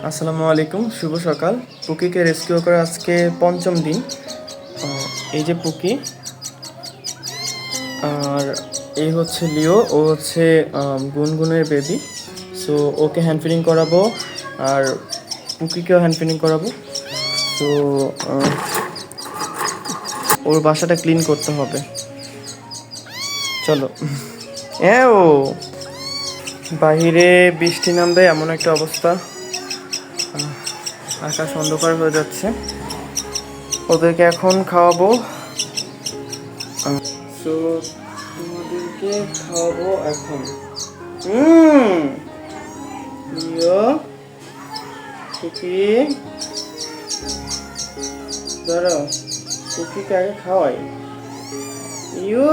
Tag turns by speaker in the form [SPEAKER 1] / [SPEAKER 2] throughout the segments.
[SPEAKER 1] আসসালামু আলাইকুম, শুভ সকাল। পুকিকে রেস্কিউ করে আজকে পঞ্চম দিন। এই যে পুকি, আর এই হচ্ছে লিও, ও হচ্ছে গুনগুনের বেবি। সো ওকে হ্যান্ড ফিডিং করাবো, আর পুকিকেও হ্যান্ড ফিডিং করাবো। তো ওর বাসাটা ক্লিন করতে হবে। চলো। হ্যাঁ, ও বাহিরে বৃষ্টি নামবে এমন একটা অবস্থা, আকাশ অন্ধকার হয়ে যাচ্ছে। ওদেরকে এখন খাওয়াবো। সো তোমাদেরকে খাওয়াবো এখন। লিও, কুকি, দাঁড়াও, কুকিকে আগে খাওয়াই। ইউ,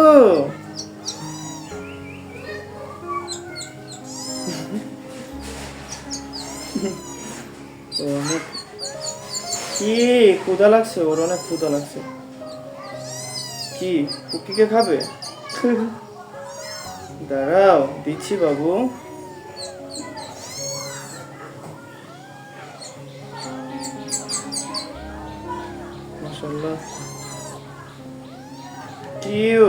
[SPEAKER 1] অনেক কি ক্ষুধা লাগছে, ওর অনেক ক্ষুধা লাগছে। কি কুকিকে খাবে? দাঁড়াও, দিচ্ছি বাবু। মাশাআল্লাহ। কিউ,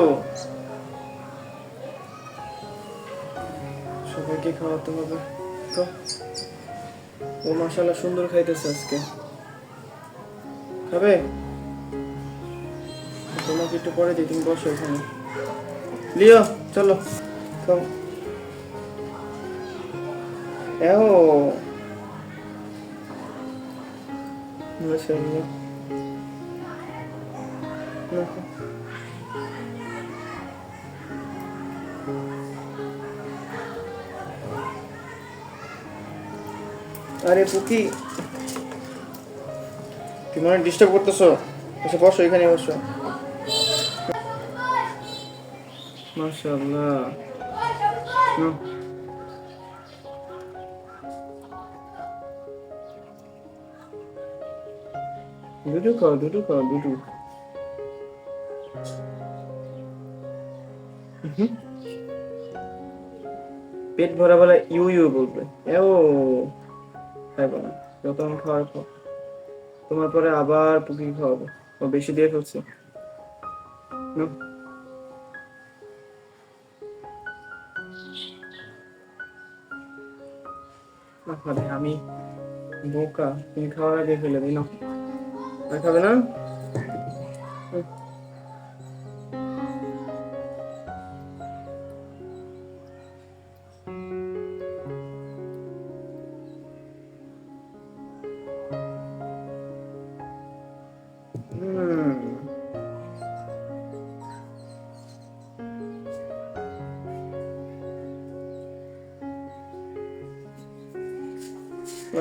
[SPEAKER 1] সবাইকে খাওয়াতে হবে তো। ও মাশাআল্লাহ সুন্দর খাইতেছে আজকে। খাবে? তোমাকে একটু পরে দিই, তুমি বসো এখানে। লিও, চলো খাও। এও মাশাআল্লাহ। আরে পুকি, তুমি মানে ডিস্টার্ব করতেছো। এসে বসো, এখানে বসো। মাশাআল্লাহ। দুধু খাও, দুধু খাও, দুধু। পেট ভরা বলে ইউ ইউ বলবে। এও খাইবো না, যতক্ষণ খাওয়ার পর তোমার পরে আবার পুকি খাওয়াবো। ও বেশি দিয়ে ফেলছে। আমি বোকা, তুমি খাওয়ার আগে ফেলে দিই না। আর খাবে না?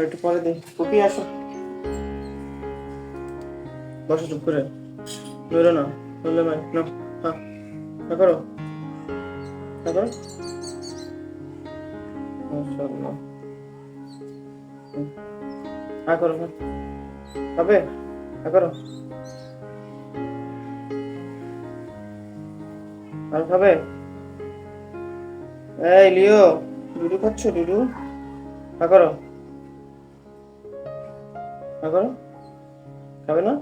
[SPEAKER 1] একটু পরে দিই। পুকি আসো, বসো চুপ করে। বেরো না, বললে ভাই না। হ্যাঁ, হ্যাঁ করো, হ্যাঁ করো। মাশাআল্লাহ। হ্যাঁ করো, হ্যাঁ। খাবে? হ্যাঁ করো। আর খাবে? এই লিও, ডুডু খাচ্ছ? ডুডু, হ্যাঁ করো, হ্যাঁ করো। খাবে না?